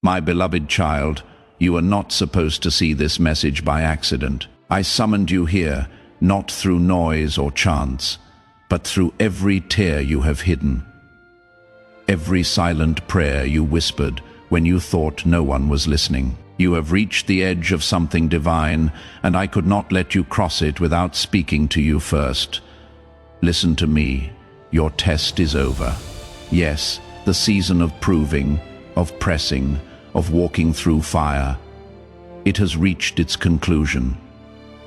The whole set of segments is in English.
My beloved child, you are not supposed to see this message by accident. I summoned you here, not through noise or chance, but through every tear you have hidden, every silent prayer you whispered when you thought no one was listening. You have reached the edge of something divine, and I could not let you cross it without speaking to you first. Listen to me. Your test is over. Yes, the season of proving, of pressing, of walking through fire. It has reached its conclusion.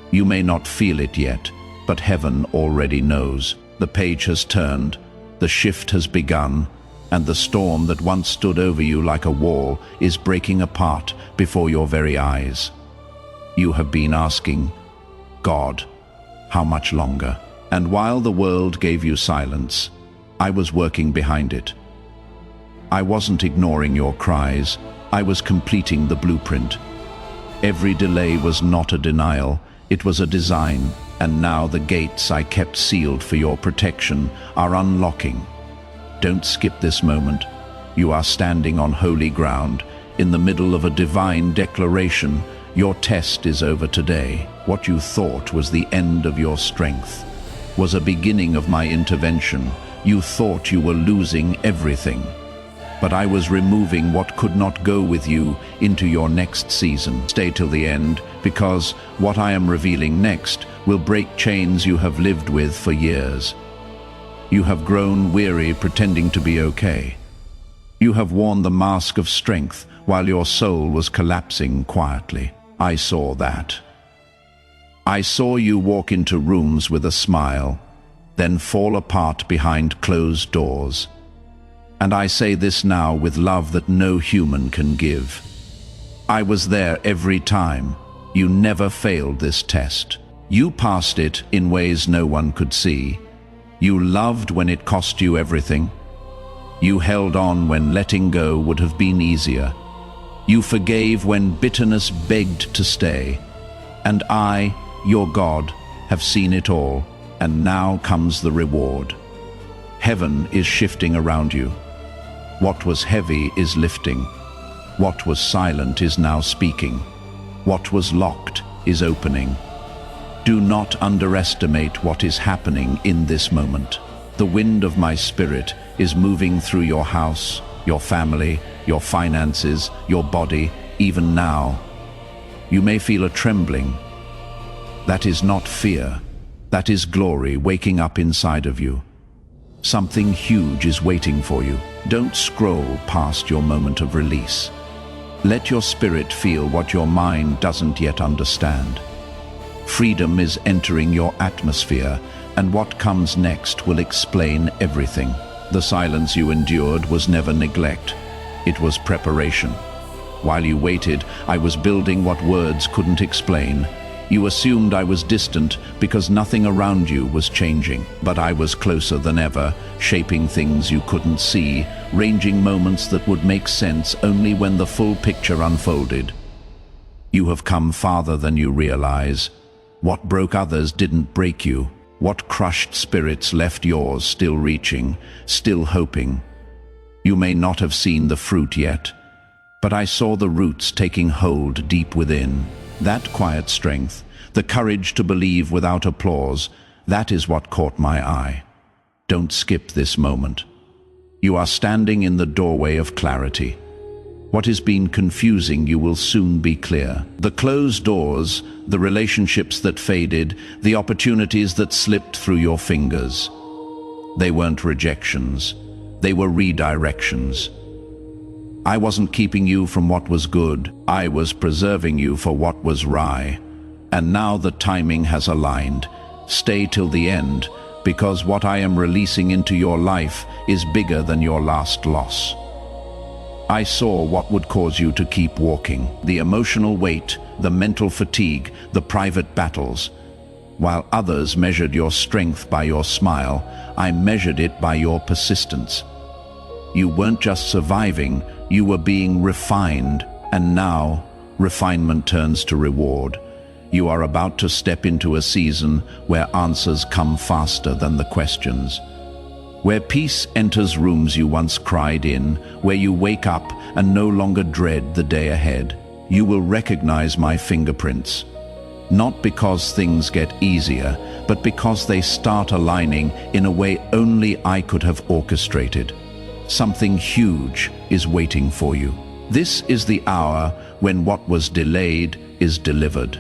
You may not feel it yet, but heaven already knows. The page has turned, the shift has begun, and the storm that once stood over you like a wall is breaking apart before your very eyes. You have been asking, God, how much longer? And while the world gave you silence, I was working behind it. I wasn't ignoring your cries, I was completing the blueprint. Every delay was not a denial, it was a design, and now the gates I kept sealed for your protection are unlocking. Don't skip this moment. You are standing on holy ground, in the middle of a divine declaration. Your test is over today. What you thought was the end of your strength was a beginning of my intervention. You thought you were losing everything, but I was removing what could not go with you into your next season. Stay till the end, because what I am revealing next will break chains you have lived with for years. You have grown weary pretending to be okay. You have worn the mask of strength while your soul was collapsing quietly. I saw that. I saw you walk into rooms with a smile, then fall apart behind closed doors. And I say this now with love that no human can give. I was there every time. You never failed this test. You passed it in ways no one could see. You loved when it cost you everything. You held on when letting go would have been easier. You forgave when bitterness begged to stay. And I, your God, have seen it all, and now comes the reward. Heaven is shifting around you. What was heavy is lifting. What was silent is now speaking. What was locked is opening. Do not underestimate what is happening in this moment. The wind of my spirit is moving through your house, your family, your finances, your body, even now. You may feel a trembling. That is not fear. That is glory waking up inside of you. Something huge is waiting for you. Don't scroll past your moment of release. Let your spirit feel what your mind doesn't yet understand. Freedom is entering your atmosphere, and what comes next will explain everything. The silence you endured was never neglect. It was preparation. While you waited, I was building what words couldn't explain. You assumed I was distant because nothing around you was changing, but I was closer than ever, shaping things you couldn't see, arranging moments that would make sense only when the full picture unfolded. You have come farther than you realize. What broke others didn't break you. What crushed spirits left yours still reaching, still hoping. You may not have seen the fruit yet, but I saw the roots taking hold deep within. That quiet strength, the courage to believe without applause, that is what caught my eye. Don't skip this moment. You are standing in the doorway of clarity. What has been confusing you will soon be clear. The closed doors, the relationships that faded, the opportunities that slipped through your fingers. They weren't rejections. They were redirections. I wasn't keeping you from what was good. I was preserving you for what was wry. And now the timing has aligned. Stay till the end, because what I am releasing into your life is bigger than your last loss. I saw what would cause you to keep walking. The emotional weight, the mental fatigue, the private battles. While others measured your strength by your smile, I measured it by your persistence. You weren't just surviving, you were being refined, and now refinement turns to reward. You are about to step into a season where answers come faster than the questions. Where peace enters rooms you once cried in, where you wake up and no longer dread the day ahead, you will recognize my fingerprints. Not because things get easier, but because they start aligning in a way only I could have orchestrated. Something huge is waiting for you. This is the hour when what was delayed is delivered.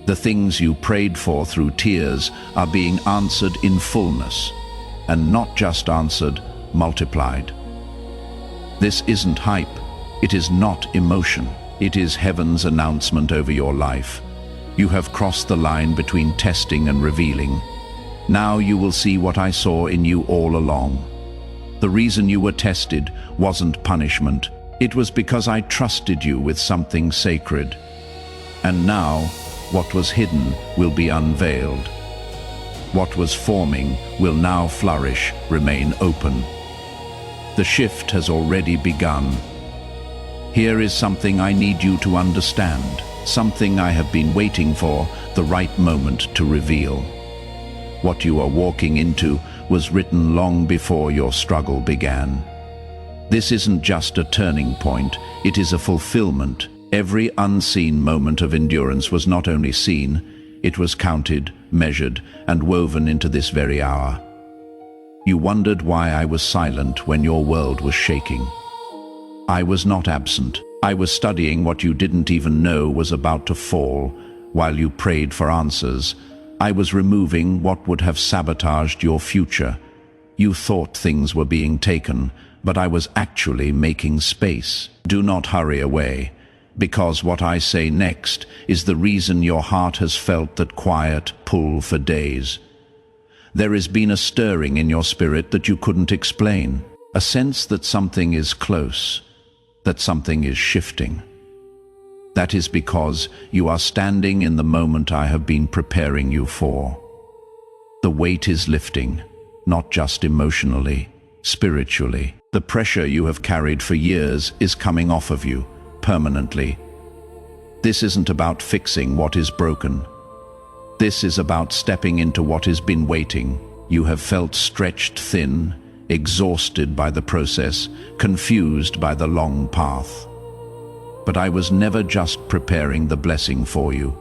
The things you prayed for through tears are being answered in fullness, and not just answered, multiplied. This isn't hype, it is not emotion, it is heaven's announcement over your life. You have crossed the line between testing and revealing. Now you will see what I saw in you all along. The reason you were tested wasn't punishment, it was because I trusted you with something sacred. And now, what was hidden will be unveiled. What was forming will now flourish, remain open. The shift has already begun. Here is something I need you to understand, something I have been waiting for the right moment to reveal. What you are walking into was written long before your struggle began. This isn't just a turning point, it is a fulfillment. Every unseen moment of endurance was not only seen, it was counted, measured, and woven into this very hour. You wondered why I was silent when your world was shaking. I was not absent. I was studying what you didn't even know was about to fall while you prayed for answers. I was removing what would have sabotaged your future. You thought things were being taken, but I was actually making space. Do not hurry away, because what I say next is the reason your heart has felt that quiet pull for days. There has been a stirring in your spirit that you couldn't explain, a sense that something is close, that something is shifting. That is because you are standing in the moment I have been preparing you for. The weight is lifting, not just emotionally, spiritually. The pressure you have carried for years is coming off of you, permanently. This isn't about fixing what is broken. This is about stepping into what has been waiting. You have felt stretched thin, exhausted by the process, confused by the long path. But I was never just preparing the blessing for you.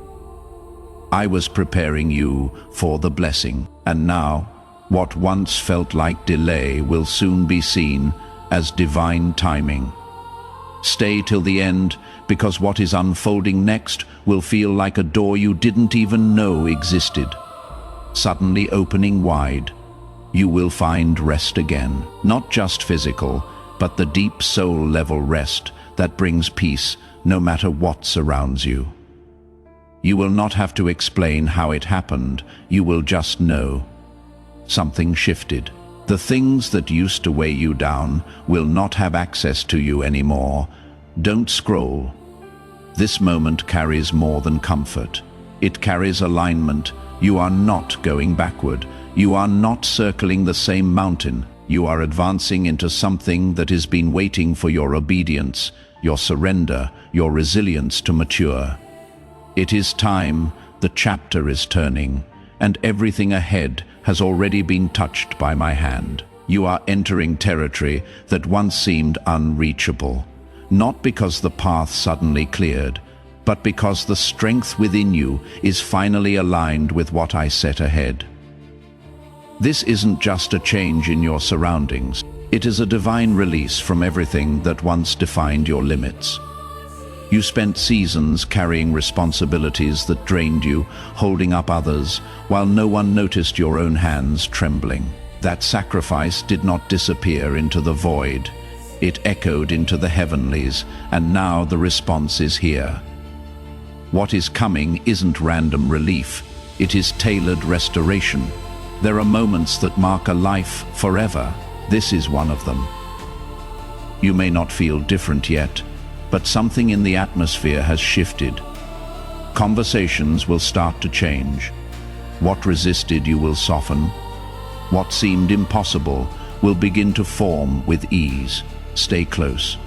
I was preparing you for the blessing. And now, what once felt like delay will soon be seen as divine timing. Stay till the end, because what is unfolding next will feel like a door you didn't even know existed. Suddenly opening wide, you will find rest again. Not just physical, but the deep soul-level rest that brings peace no matter what surrounds you. You will not have to explain how it happened, you will just know. Something shifted. The things that used to weigh you down will not have access to you anymore. Don't scroll. This moment carries more than comfort. It carries alignment. You are not going backward. You are not circling the same mountain. You are advancing into something that has been waiting for your obedience, your surrender, your resilience to mature. It is time, the chapter is turning, and everything ahead has already been touched by my hand. You are entering territory that once seemed unreachable, not because the path suddenly cleared, but because the strength within you is finally aligned with what I set ahead. This isn't just a change in your surroundings. It is a divine release from everything that once defined your limits. You spent seasons carrying responsibilities that drained you, holding up others, while no one noticed your own hands trembling. That sacrifice did not disappear into the void. It echoed into the heavenlies, and now the response is here. What is coming isn't random relief, it is tailored restoration. There are moments that mark a life forever. This is one of them. You may not feel different yet, but something in the atmosphere has shifted. Conversations will start to change. What resisted you will soften. What seemed impossible will begin to form with ease. Stay close.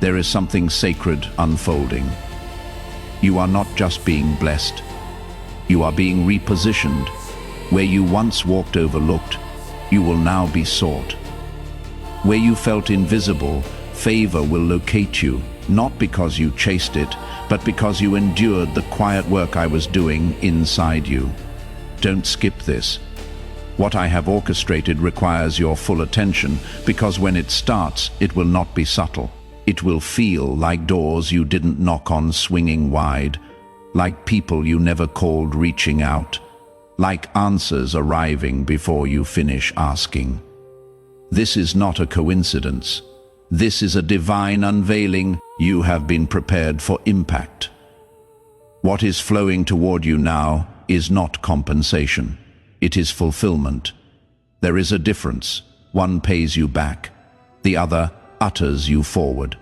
There is something sacred unfolding. You are not just being blessed. You are being repositioned. Where you once walked overlooked, you will now be sought. Where you felt invisible, favor will locate you, not because you chased it, but because you endured the quiet work I was doing inside you. Don't skip this. What I have orchestrated requires your full attention, because when it starts, it will not be subtle. It will feel like doors you didn't knock on swinging wide, like people you never called reaching out, like answers arriving before you finish asking. This is not a coincidence. This is a divine unveiling. You have been prepared for impact. What is flowing toward you now is not compensation. It is fulfillment. There is a difference. One pays you back. The other utters you forward.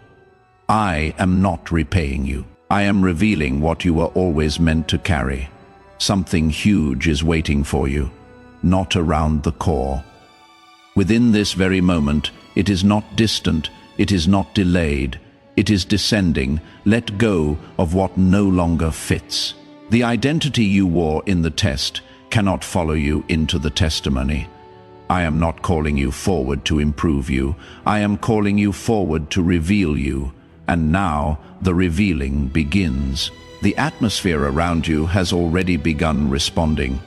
I am not repaying you. I am revealing what you were always meant to carry. Something huge is waiting for you, not around the core. Within this very moment, it is not distant, it is not delayed, it is descending. Let go of what no longer fits. The identity you wore in the test cannot follow you into the testimony. I am not calling you forward to improve you. I am calling you forward to reveal you. And now the revealing begins. The atmosphere around you has already begun responding.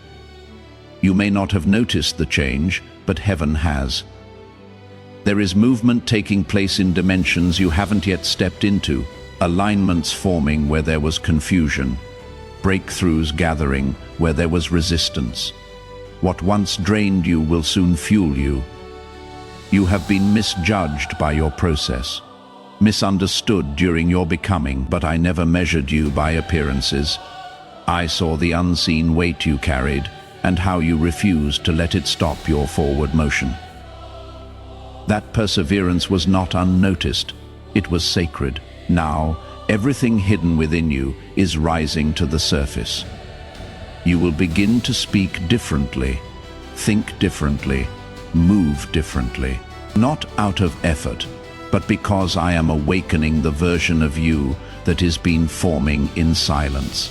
You may not have noticed the change, but heaven has. There is movement taking place in dimensions you haven't yet stepped into, alignments forming where there was confusion, breakthroughs gathering where there was resistance. What once drained you will soon fuel you. You have been misjudged by your process, misunderstood during your becoming, but I never measured you by appearances. I saw the unseen weight you carried and how you refused to let it stop your forward motion. That perseverance was not unnoticed. It was sacred. Now, everything hidden within you is rising to the surface. You will begin to speak differently, think differently, move differently, not out of effort, but because I am awakening the version of you that has been forming in silence.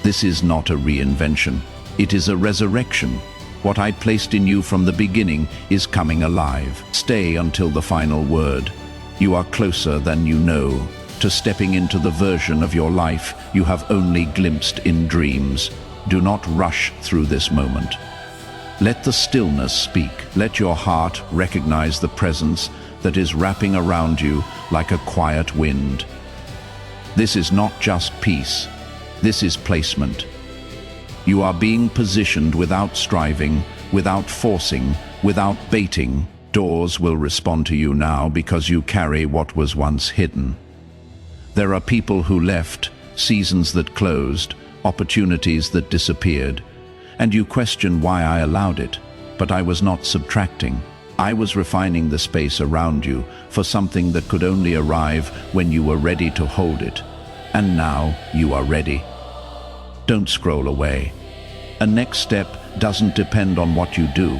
This is not a reinvention. It is a resurrection. What I placed in you from the beginning is coming alive. Stay until the final word. You are closer than you know to stepping into the version of your life you have only glimpsed in dreams. Do not rush through this moment. Let the stillness speak. Let your heart recognize the presence that is wrapping around you like a quiet wind. This is not just peace. This is placement. You are being positioned without striving, without forcing, without baiting. Doors will respond to you now because you carry what was once hidden. There are people who left, seasons that closed, opportunities that disappeared, and you question why I allowed it, but I was not subtracting. I was refining the space around you for something that could only arrive when you were ready to hold it. And now you are ready. Don't scroll away. A next step doesn't depend on what you do.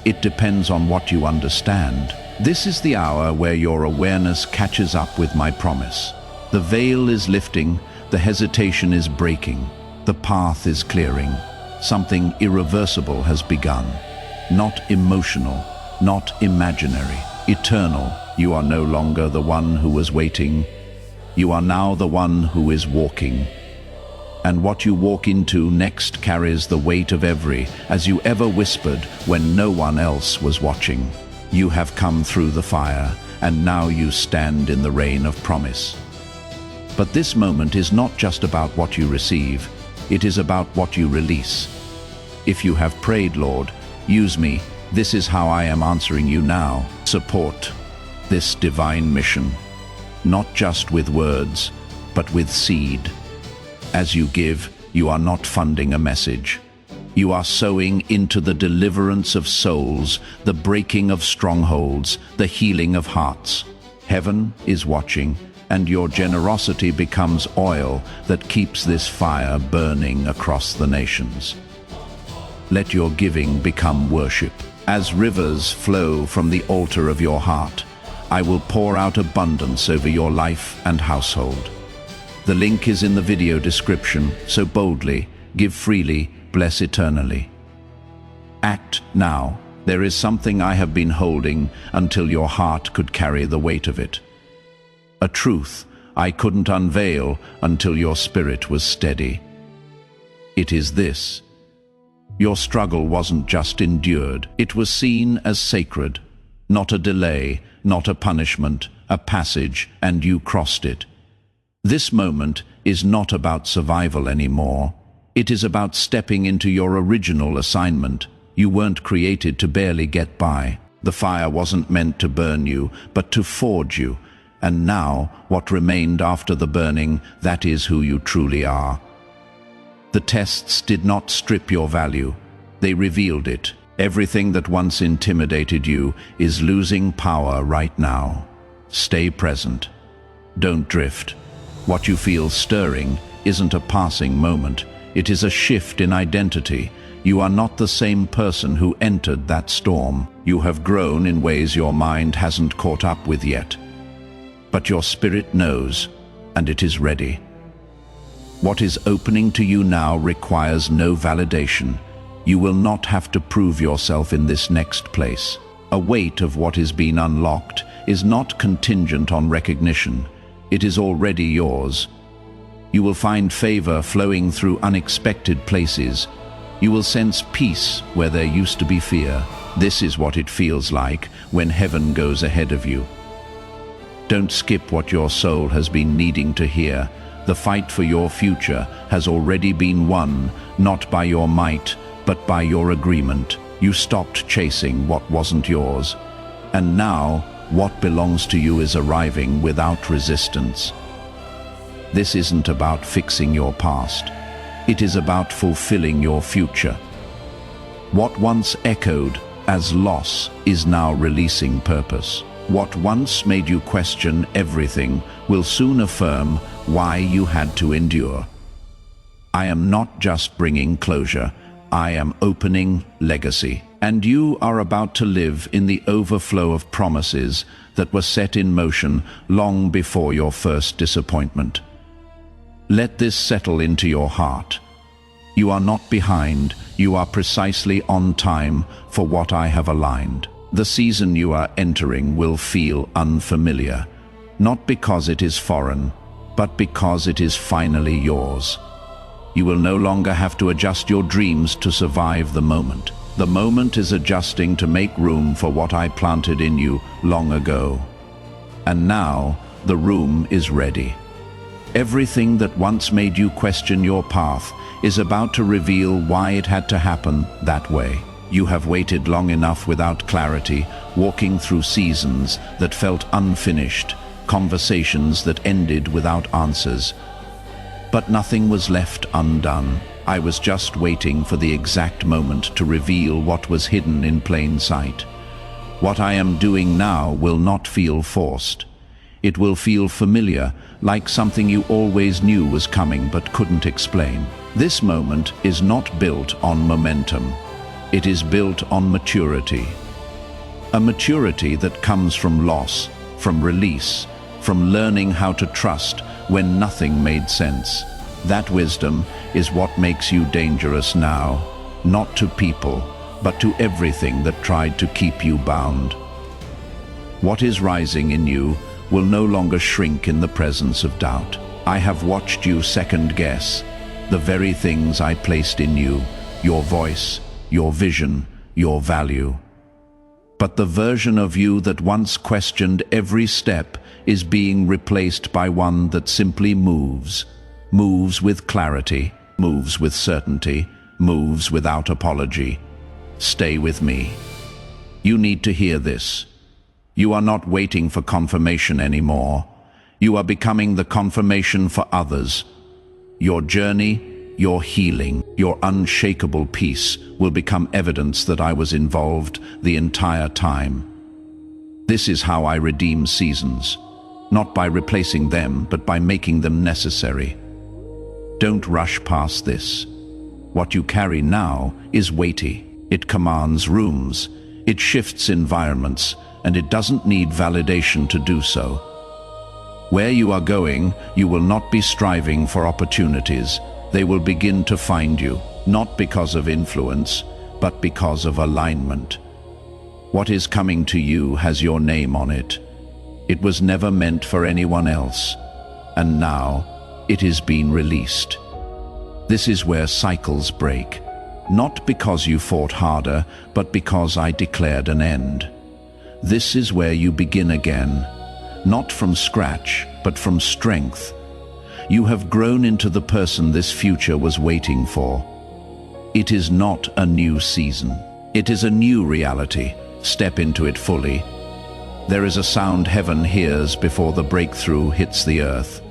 It depends on what you understand. This is the hour where your awareness catches up with my promise. The veil is lifting, the hesitation is breaking, the path is clearing. Something irreversible has begun. Not emotional, not imaginary, eternal. You are no longer the one who was waiting. You are now the one who is walking. And what you walk into next carries the weight of every, as you ever whispered when no one else was watching. You have come through the fire, and now you stand in the rain of promise. But this moment is not just about what you receive, it is about what you release. If you have prayed, Lord, use me, this is how I am answering you now. Support this divine mission, not just with words, but with seed. As you give, you are not funding a message. You are sowing into the deliverance of souls, the breaking of strongholds, the healing of hearts. Heaven is watching, and your generosity becomes oil that keeps this fire burning across the nations. Let your giving become worship. As rivers flow from the altar of your heart, I will pour out abundance over your life and household. The link is in the video description, so boldly, give freely, bless eternally. Act now. There is something I have been holding until your heart could carry the weight of it. A truth I couldn't unveil until your spirit was steady. It is this. Your struggle wasn't just endured, it was seen as sacred. Not a delay, not a punishment, a passage, and you crossed it. This moment is not about survival anymore. It is about stepping into your original assignment. You weren't created to barely get by. The fire wasn't meant to burn you, but to forge you. And now, what remained after the burning, that is who you truly are. The tests did not strip your value. They revealed it. Everything that once intimidated you is losing power right now. Stay present. Don't drift. What you feel stirring isn't a passing moment. It is a shift in identity. You are not the same person who entered that storm. You have grown in ways your mind hasn't caught up with yet. But your spirit knows, and it is ready. What is opening to you now requires no validation. You will not have to prove yourself in this next place. A weight of what is being unlocked is not contingent on recognition. It is already yours. You will find favor flowing through unexpected places. You will sense peace where there used to be fear. This is what it feels like when heaven goes ahead of you. Don't skip what your soul has been needing to hear. The fight for your future has already been won, not by your might, but by your agreement. You stopped chasing what wasn't yours. And now, what belongs to you is arriving without resistance. This isn't about fixing your past. It is about fulfilling your future. What once echoed as loss is now releasing purpose. What once made you question everything will soon affirm why you had to endure. I am not just bringing closure, I am opening legacy. And you are about to live in the overflow of promises that were set in motion long before your first disappointment. Let this settle into your heart. You are not behind, you are precisely on time for what I have aligned. The season you are entering will feel unfamiliar, not because it is foreign, but because it is finally yours. You will no longer have to adjust your dreams to survive the moment. The moment is adjusting to make room for what I planted in you long ago. And now, the room is ready. Everything that once made you question your path is about to reveal why it had to happen that way. You have waited long enough without clarity, walking through seasons that felt unfinished, conversations that ended without answers. But nothing was left undone. I was just waiting for the exact moment to reveal what was hidden in plain sight. What I am doing now will not feel forced. It will feel familiar, like something you always knew was coming but couldn't explain. This moment is not built on momentum. It is built on maturity. A maturity that comes from loss, from release, from learning how to trust when nothing made sense. That wisdom is what makes you dangerous now, not to people, but to everything that tried to keep you bound. What is rising in you will no longer shrink in the presence of doubt. I have watched you second-guess the very things I placed in you, your voice, your vision, your value. But the version of you that once questioned every step is being replaced by one that simply moves with clarity, moves with certainty, moves without apology. Stay with me. You need to hear this. You are not waiting for confirmation anymore. You are becoming the confirmation for others. Your journey, your healing, your unshakable peace will become evidence that I was involved the entire time. This is how I redeem seasons, not by replacing them, but by making them necessary. Don't rush past this. What you carry now is weighty. It commands rooms, it shifts environments, and it doesn't need validation to do so. Where you are going, you will not be striving for opportunities. They will begin to find you, not because of influence, but because of alignment. What is coming to you has your name on it. It was never meant for anyone else, and now it is being released. This is where cycles break, not because you fought harder, but because I declared an end. This is where you begin again, not from scratch, but from strength. You have grown into the person this future was waiting for. It is not a new season. It is a new reality. Step into it fully. There is a sound heaven hears before the breakthrough hits the earth.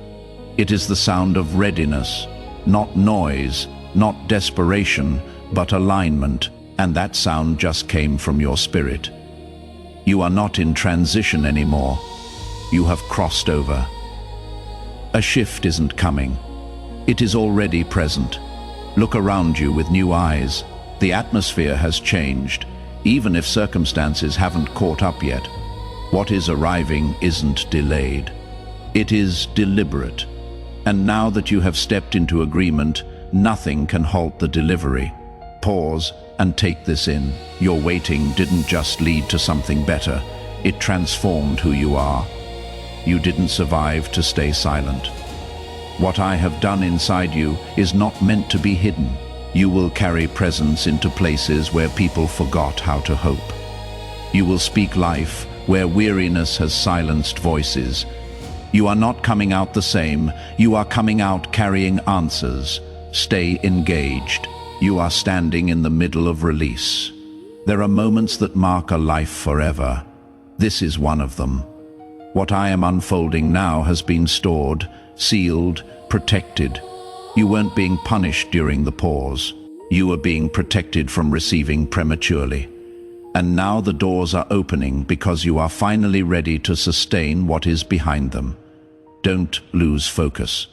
It is the sound of readiness, not noise, not desperation, but alignment, and that sound just came from your spirit. You are not in transition anymore. You have crossed over. A shift isn't coming. It is already present. Look around you with new eyes. The atmosphere has changed, even if circumstances haven't caught up yet. What is arriving isn't delayed. It is deliberate. And now that you have stepped into agreement, nothing can halt the delivery. Pause and take this in. Your waiting didn't just lead to something better. It transformed who you are. You didn't survive to stay silent. What I have done inside you is not meant to be hidden. You will carry presence into places where people forgot how to hope. You will speak life where weariness has silenced voices. You are not coming out the same. You are coming out carrying answers. Stay engaged. You are standing in the middle of release. There are moments that mark a life forever. This is one of them. What I am unfolding now has been stored, sealed, protected. You weren't being punished during the pause. You were being protected from receiving prematurely. And now the doors are opening because you are finally ready to sustain what is behind them. Don't lose focus.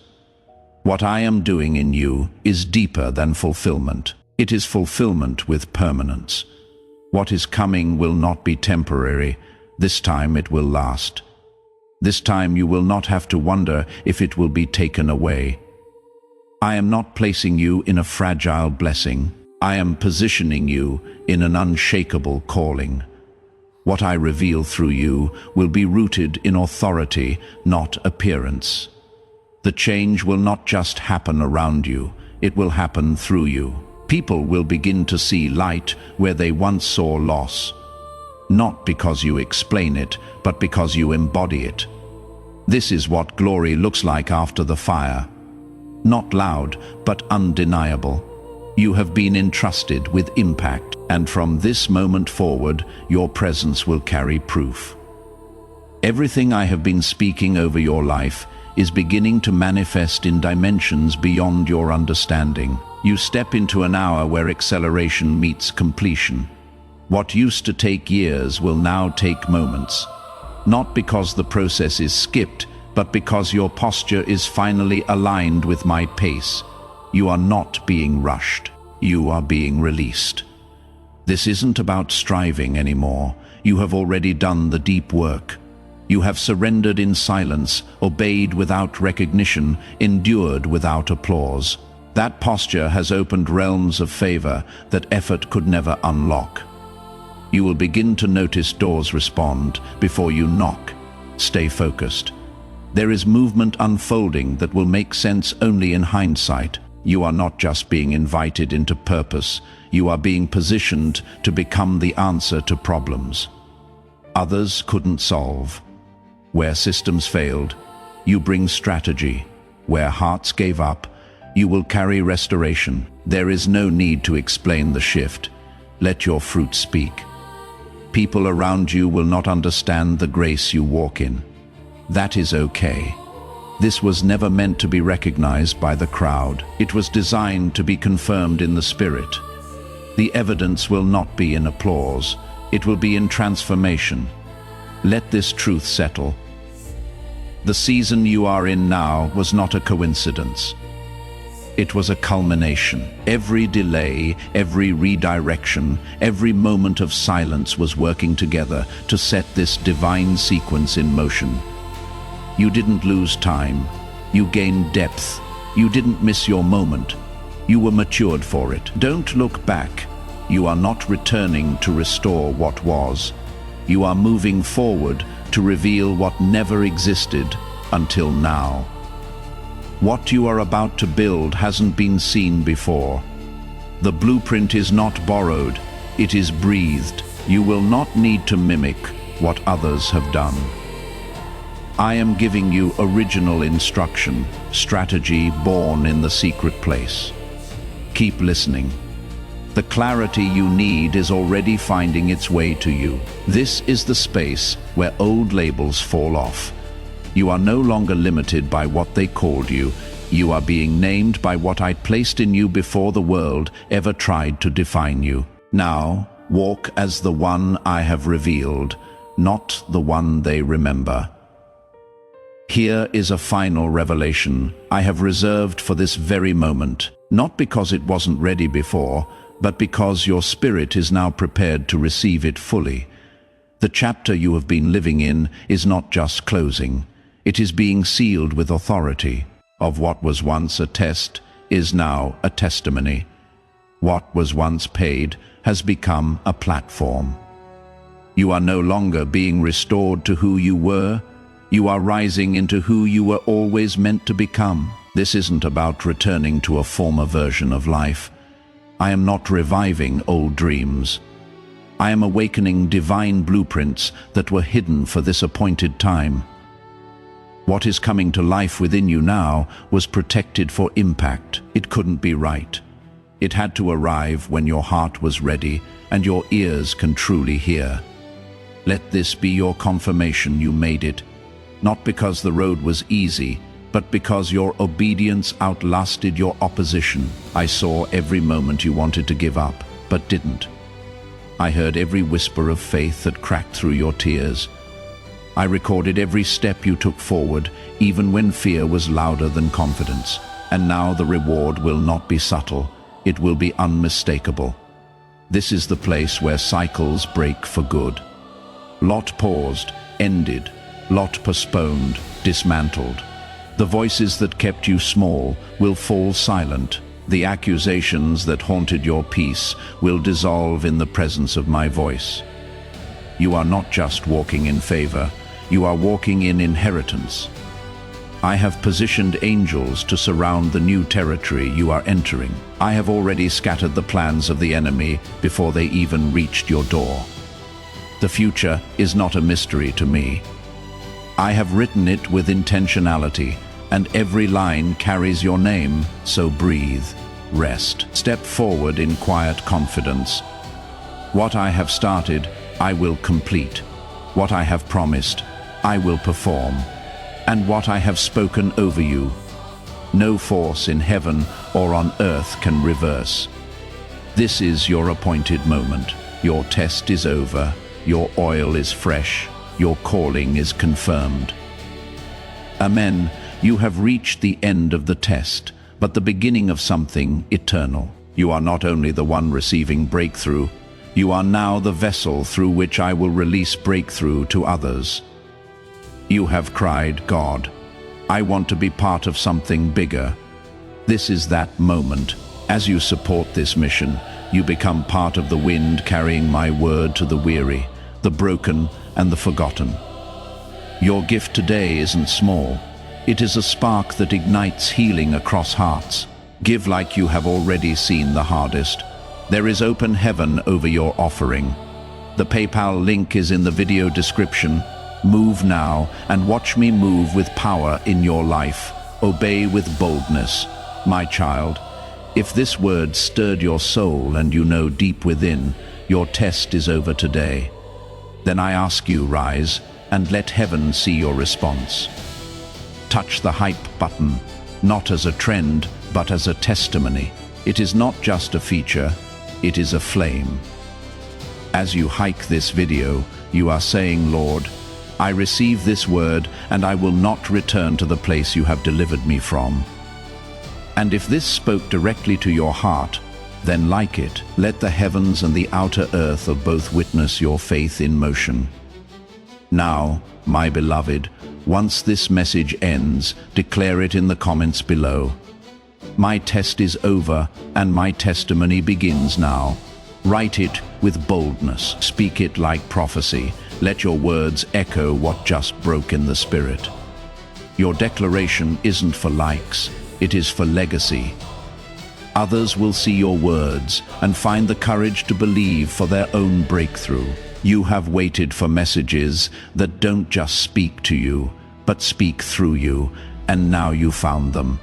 What I am doing in you is deeper than fulfillment. It is fulfillment with permanence. What is coming will not be temporary. This time it will last. This time you will not have to wonder if it will be taken away. I am not placing you in a fragile blessing. I am positioning you in an unshakable calling. What I reveal through you will be rooted in authority, not appearance. The change will not just happen around you, it will happen through you. People will begin to see light where they once saw loss. Not because you explain it, but because you embody it. This is what glory looks like after the fire. Not loud, but undeniable. You have been entrusted with impact, and from this moment forward, your presence will carry proof. Everything I have been speaking over your life is beginning to manifest in dimensions beyond your understanding. You step into an hour where acceleration meets completion. What used to take years will now take moments. Not because the process is skipped, but because your posture is finally aligned with my pace. You are not being rushed. You are being released. This isn't about striving anymore. You have already done the deep work. You have surrendered in silence, obeyed without recognition, endured without applause. That posture has opened realms of favor that effort could never unlock. You will begin to notice doors respond before you knock. Stay focused. There is movement unfolding that will make sense only in hindsight. You are not just being invited into purpose, you are being positioned to become the answer to problems others couldn't solve. Where systems failed, you bring strategy. Where hearts gave up, you will carry restoration. There is no need to explain the shift. Let your fruit speak. People around you will not understand the grace you walk in. That is okay. This was never meant to be recognized by the crowd. It was designed to be confirmed in the spirit. The evidence will not be in applause. It will be in transformation. Let this truth settle. The season you are in now was not a coincidence. It was a culmination. Every delay, every redirection, every moment of silence was working together to set this divine sequence in motion. You didn't lose time. You gained depth. You didn't miss your moment. You were matured for it. Don't look back. You are not returning to restore what was. You are moving forward to reveal what never existed until now. What you are about to build hasn't been seen before. The blueprint is not borrowed, it is breathed. You will not need to mimic what others have done. I am giving you original instruction, strategy born in the secret place. Keep listening. The clarity you need is already finding its way to you. This is the space where old labels fall off. You are no longer limited by what they called you. You are being named by what I placed in you before the world ever tried to define you. Now, walk as the one I have revealed, not the one they remember. Here is a final revelation I have reserved for this very moment, not because it wasn't ready before, but because your spirit is now prepared to receive it fully. The chapter you have been living in is not just closing. It is being sealed with authority. Of what was once a test is now a testimony. What was once paid has become a platform. You are no longer being restored to who you were. You are rising into who you were always meant to become. This isn't about returning to a former version of life. I am not reviving old dreams. I am awakening divine blueprints that were hidden for this appointed time. What is coming to life within you now was protected for impact. It couldn't be right. It had to arrive when your heart was ready and your ears can truly hear. Let this be your confirmation you made it, not because the road was easy, but because your obedience outlasted your opposition. I saw every moment you wanted to give up, but didn't. I heard every whisper of faith that cracked through your tears. I recorded every step you took forward, even when fear was louder than confidence. And now the reward will not be subtle, it will be unmistakable. This is the place where cycles break for good. Lot paused, ended. Lot postponed, dismantled. The voices that kept you small will fall silent. The accusations that haunted your peace will dissolve in the presence of my voice. You are not just walking in favor, you are walking in inheritance. I have positioned angels to surround the new territory you are entering. I have already scattered the plans of the enemy before they even reached your door. The future is not a mystery to me. I have written it with intentionality, and every line carries your name, so breathe, rest. Step forward in quiet confidence. What I have started, I will complete. What I have promised, I will perform. And what I have spoken over you, no force in heaven or on earth can reverse. This is your appointed moment. Your test is over. Your oil is fresh. Your calling is confirmed. Amen. You have reached the end of the test, but the beginning of something eternal. You are not only the one receiving breakthrough, you are now the vessel through which I will release breakthrough to others. You have cried, God, I want to be part of something bigger. This is that moment. As you support this mission, you become part of the wind carrying my word to the weary, the broken, and the forgotten. Your gift today isn't small. It is a spark that ignites healing across hearts. Give like you have already seen the hardest. There is open heaven over your offering. The PayPal link is in the video description. Move now and watch me move with power in your life. Obey with boldness. My child, if this word stirred your soul and you know deep within, your test is over today, then I ask you, rise and let heaven see your response. Touch the hype button, not as a trend, but as a testimony. It is not just a feature, it is a flame. As you hike this video, you are saying, Lord, I receive this word and I will not return to the place you have delivered me from. And if this spoke directly to your heart, then like it, let the heavens and the outer earth of both witness your faith in motion. Now, my beloved, once this message ends, declare it in the comments below. My test is over and my testimony begins now. Write it with boldness, speak it like prophecy. Let your words echo what just broke in the spirit. Your declaration isn't for likes, it is for legacy. Others will see your words and find the courage to believe for their own breakthrough. You have waited for messages that don't just speak to you, but speak through you, and now you found them.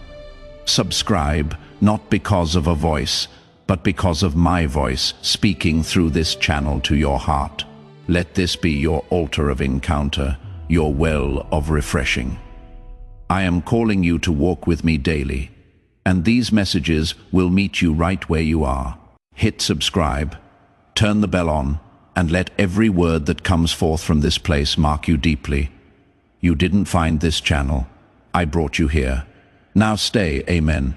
Subscribe, not because of a voice, but because of my voice speaking through this channel to your heart. Let this be your altar of encounter, your well of refreshing. I am calling you to walk with me daily, and these messages will meet you right where you are. Hit subscribe, turn the bell on, and let every word that comes forth from this place mark you deeply. You didn't find this channel. I brought you here. Now stay, amen.